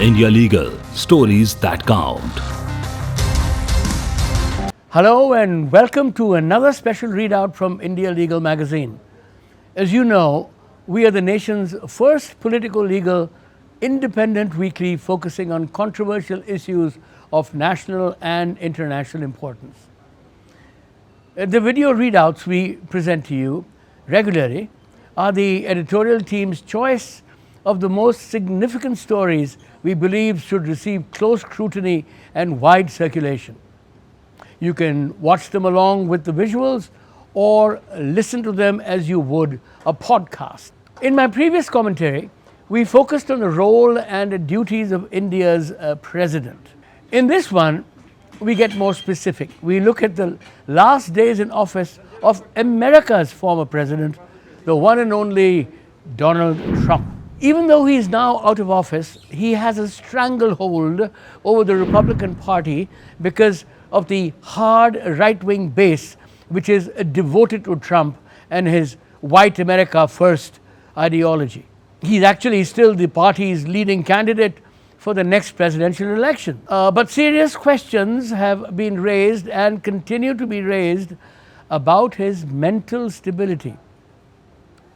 India Legal, stories that count. Hello and welcome to another special readout from India Legal magazine. As you know, we are the nation's first political legal independent weekly focusing on controversial issues of national and international importance. The video readouts we present to you regularly are the editorial team's choice of the most significant stories we believe should receive close scrutiny and wide circulation. You can watch them along with the visuals or listen to them as you would a podcast. In my previous commentary, we focused on the role and the duties of India's president. In this one, we get more specific. We look at the last days in office of America's former president, the one and only Donald Trump. Even though he is now out of office, he has a stranglehold over the Republican Party because of the hard right-wing base which is devoted to Trump and his white America first ideology. He's actually still the party's leading candidate for the next presidential election. But serious questions have been raised and continue to be raised about his mental stability.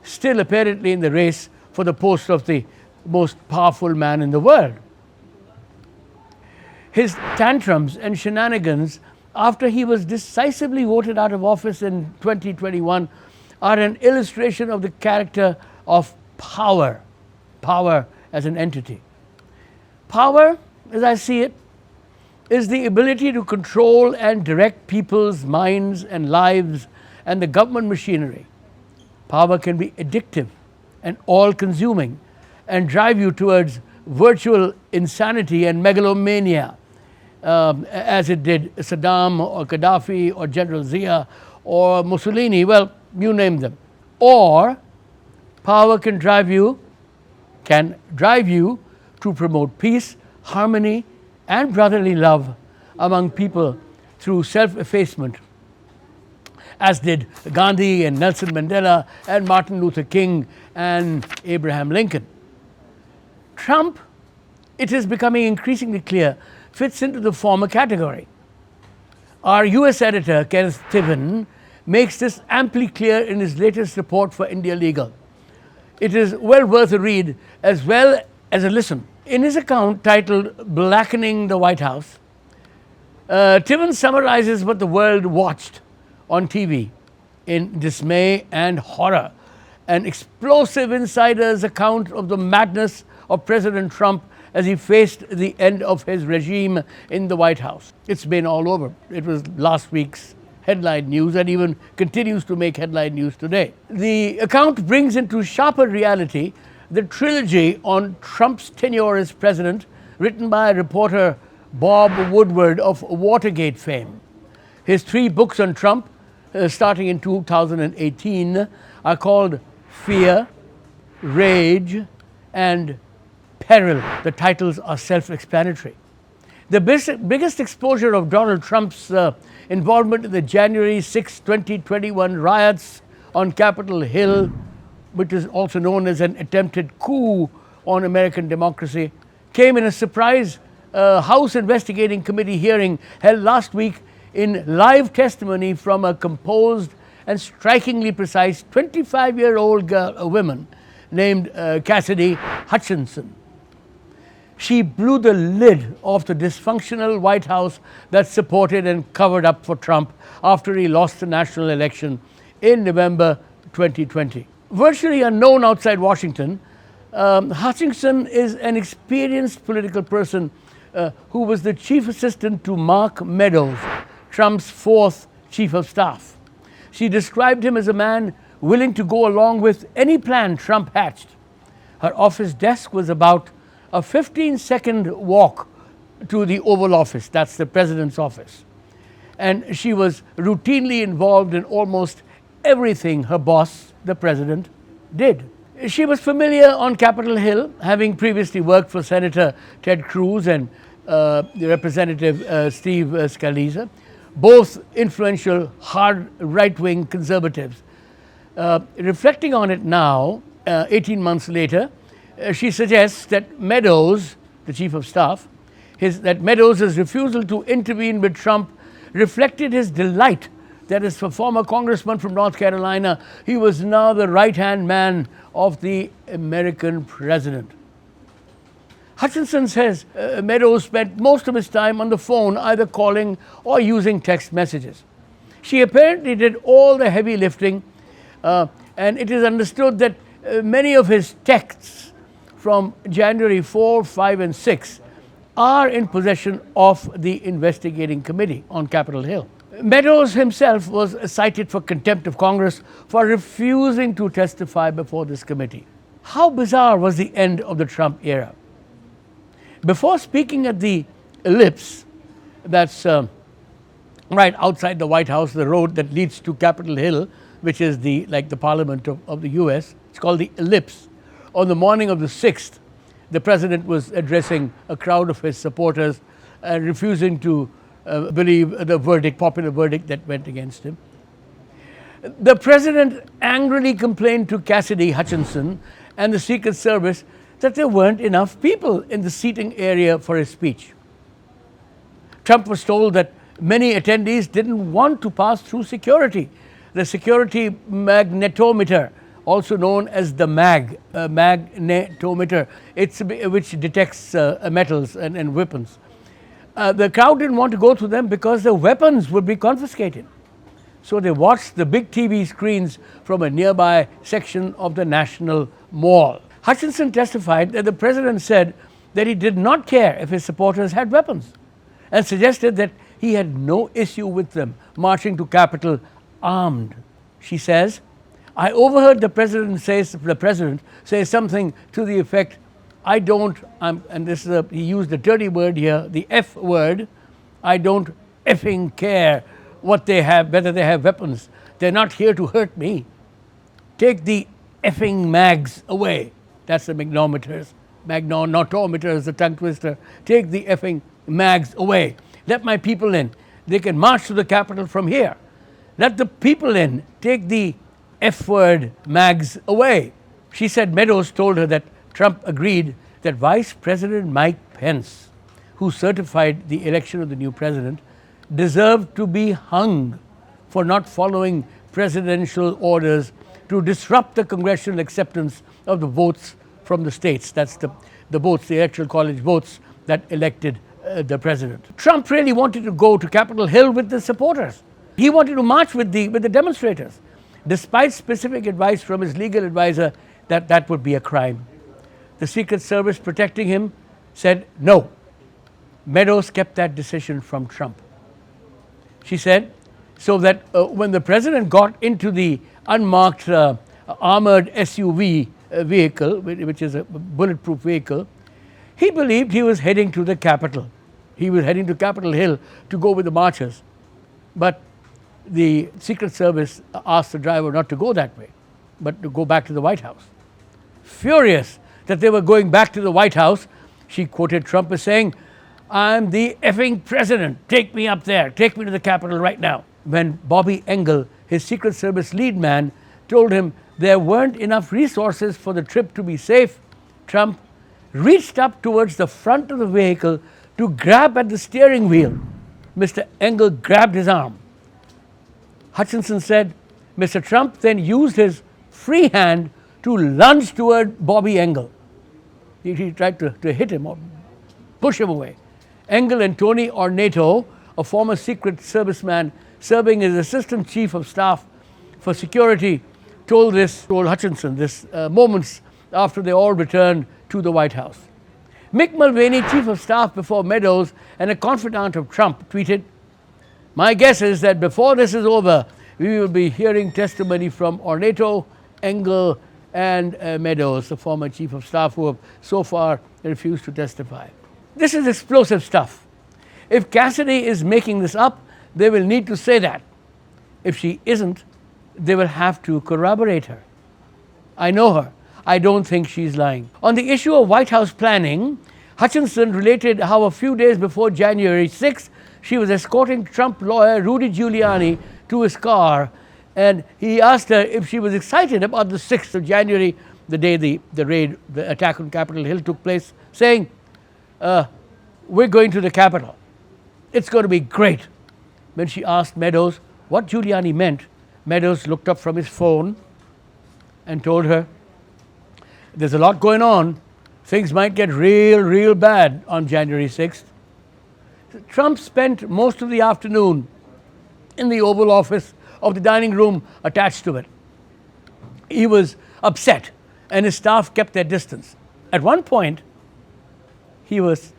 Still apparently in the race for the post of the most powerful man in the world. His tantrums and shenanigans after he was decisively voted out of office in 2021 are an illustration of the character of power as an entity. Power, as I see it, is the ability to control and direct people's minds and lives and the government machinery. Power can be addictive and all-consuming and drive you towards virtual insanity and megalomania, as it did Saddam or Gaddafi or General Zia or Mussolini, well, you name them. Or power can drive you to promote peace, harmony and brotherly love among people through self-effacement, as did Gandhi and Nelson Mandela and Martin Luther King and Abraham Lincoln. Trump, it is becoming increasingly clear, fits into the former category. Our US editor, Kenneth Tiven, makes this amply clear in his latest report for India Legal. It is well worth a read as well as a listen. In his account titled Blackening the White House, Tiven summarizes what the world watched on TV in dismay and horror. An explosive insider's account of the madness of President Trump as he faced the end of his regime in the White House. It's been all over. It was last week's headline news and even continues to make headline news today. The account brings into sharper reality the trilogy on Trump's tenure as president, written by reporter Bob Woodward of Watergate fame. His 3 books on Trump, starting in 2018, are called Fear, Rage and Peril. The titles are self-explanatory. The biggest exposure of Donald Trump's involvement in the January 6, 2021 riots on Capitol Hill, which is also known as an attempted coup on American democracy, came in a surprise House Investigating Committee hearing held last week in live testimony from a composed and strikingly precise 25-year-old woman named Cassidy Hutchinson. She blew the lid off the dysfunctional White House that supported and covered up for Trump after he lost the national election in November 2020. Virtually unknown outside Washington, Hutchinson is an experienced political person who was the chief assistant to Mark Meadows, Trump's 4th chief of staff. She described him as a man willing to go along with any plan Trump hatched. Her office desk was about a 15-second walk to the Oval Office, that's the president's office. And she was routinely involved in almost everything her boss, the president, did. She was familiar on Capitol Hill, having previously worked for Senator Ted Cruz and Representative Steve Scalise, both influential hard right-wing conservatives. Reflecting on it now, 18 months later, she suggests that Meadows the chief of staff, that Meadows' refusal to intervene with Trump reflected his delight that as a former congressman from North Carolina, he was now the right-hand man of the American president. Hutchinson says Meadows spent most of his time on the phone, either calling or using text messages. She apparently did all the heavy lifting, and it is understood that many of his texts from January 4, 5, and 6 are in possession of the investigating committee on Capitol Hill. Meadows himself was cited for contempt of Congress for refusing to testify before this committee. How bizarre was the end of the Trump era? Before speaking at the Ellipse, that's right outside the White House, the road that leads to Capitol Hill, which is like the Parliament of the US, it's called the Ellipse. On the morning of the 6th, the president was addressing a crowd of his supporters and refusing to believe the popular verdict that went against him. The president angrily complained to Cassidy Hutchinson and the Secret Service that there weren't enough people in the seating area for his speech. Trump was told that many attendees didn't want to pass through security. The security magnetometer, also known as the magnetometer, which detects metals and weapons. The crowd didn't want to go through them because the weapons would be confiscated. So they watched the big TV screens from a nearby section of the National Mall. Hutchinson testified that the president said that he did not care if his supporters had weapons and suggested that he had no issue with them marching to Capitol armed. She says, I overheard the president say something to the effect, he used the dirty word here, the F word, I don't effing care what they have, whether they have weapons. They're not here to hurt me. Take the effing mags away. That's the magnetometers. Magnetometer is the tongue twister. Take the effing mags away. Let my people in. They can march to the Capitol from here. Let the people in. Take the F word mags away. She said Meadows told her that Trump agreed that Vice President Mike Pence, who certified the election of the new president, deserved to be hung for not following presidential orders to disrupt the congressional acceptance of the votes from the states. That's the votes, the electoral college votes that elected the president. Trump really wanted to go to Capitol Hill with the supporters. He wanted to march with the demonstrators, despite specific advice from his legal advisor that would be a crime. The Secret Service protecting him said no. Meadows kept that decision from Trump. She said, so that when the president got into the unmarked armored SUV vehicle, which is a bulletproof vehicle, he believed he was heading to the Capitol. He was heading to Capitol Hill to go with the marchers. But the Secret Service asked the driver not to go that way, but to go back to the White House. Furious that they were going back to the White House, she quoted Trump as saying, I'm the effing president. Take me up there. Take me to the Capitol right now. When Bobby Engel, his Secret Service lead man, told him there weren't enough resources for the trip to be safe, Trump reached up towards the front of the vehicle to grab at the steering wheel. Mr. Engel grabbed his arm. Hutchinson said, Mr. Trump then used his free hand to lunge toward Bobby Engel. He tried to hit him or push him away. Engel and Tony Ornato, a former Secret Serviceman serving as Assistant Chief of Staff for Security, told Hutchinson this moments after they all returned to the White House. Mick Mulvaney, Chief of Staff before Meadows and a confidant of Trump, tweeted, my guess is that before this is over, we will be hearing testimony from Ornato, Engel, and Meadows, the former Chief of Staff, who have so far refused to testify. This is explosive stuff. If Cassidy is making this up, they will need to say that. If she isn't, they will have to corroborate her. I know her. I don't think she's lying. On the issue of White House planning, Hutchinson related how a few days before January 6th, she was escorting Trump lawyer Rudy Giuliani to his car, and he asked her if she was excited about the 6th of January, the day the attack on Capitol Hill took place, saying, we're going to the Capitol. It's going to be great. When she asked Meadows what Giuliani meant, Meadows looked up from his phone and told her, there's a lot going on. Things might get real bad on January 6th. Trump spent most of the afternoon in the Oval Office of the dining room attached to it. He was upset, and his staff kept their distance. At one point, he was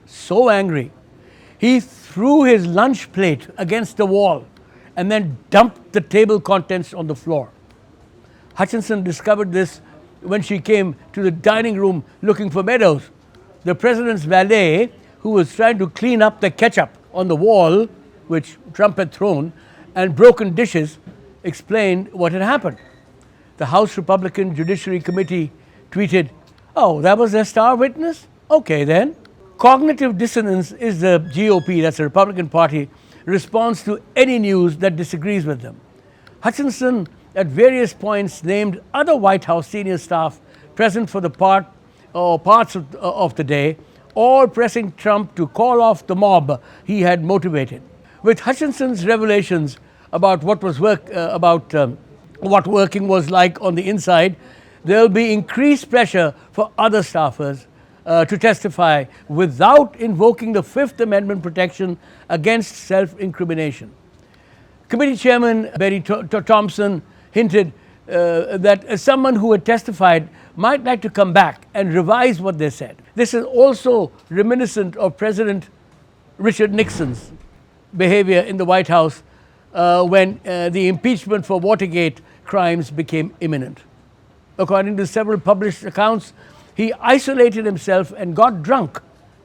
so angry, he threw his lunch plate against the wall and then dumped the table contents on the floor. Hutchinson discovered this when she came to the dining room looking for Meadows. The president's valet, who was trying to clean up the ketchup on the wall, which Trump had thrown, and broken dishes, explained what had happened. The House Republican Judiciary Committee tweeted, "Oh, that was their star witness? Okay then." Cognitive dissonance is the GOP, that's the Republican Party, response to any news that disagrees with them. Hutchinson at various points named other White House senior staff present for the parts of the day, all pressing Trump to call off the mob he had motivated. With Hutchinson's revelations about what working was like on the inside, there will be increased pressure for other staffers to testify without invoking the Fifth Amendment protection against self-incrimination. Committee Chairman Barry Thompson hinted that someone who had testified might like to come back and revise what they said. This is also reminiscent of President Richard Nixon's behavior in the White House when the impeachment for Watergate crimes became imminent. According to several published accounts, he isolated himself and got drunk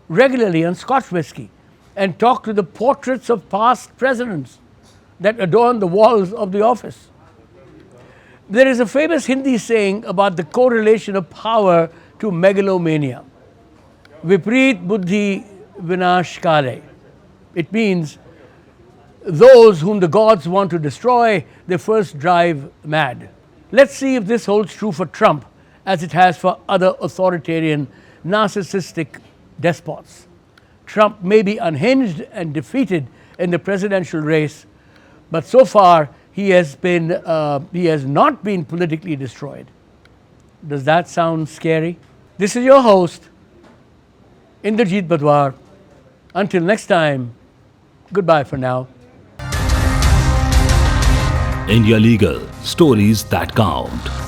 regularly on Scotch whiskey and talked to the portraits of past presidents that adorn the walls of the office. There is a famous Hindi saying about the correlation of power to megalomania. Vipreet buddhi vinash kare. It means those whom the gods want to destroy, they first drive mad. Let's see if this holds true for Trump as it has for other authoritarian, narcissistic despots. Trump may be unhinged and defeated in the presidential race, but so far he has not been politically destroyed. Does that sound scary? This is your host, Inderjit Badhwar. Until next time, goodbye for now. India Legal, stories that count.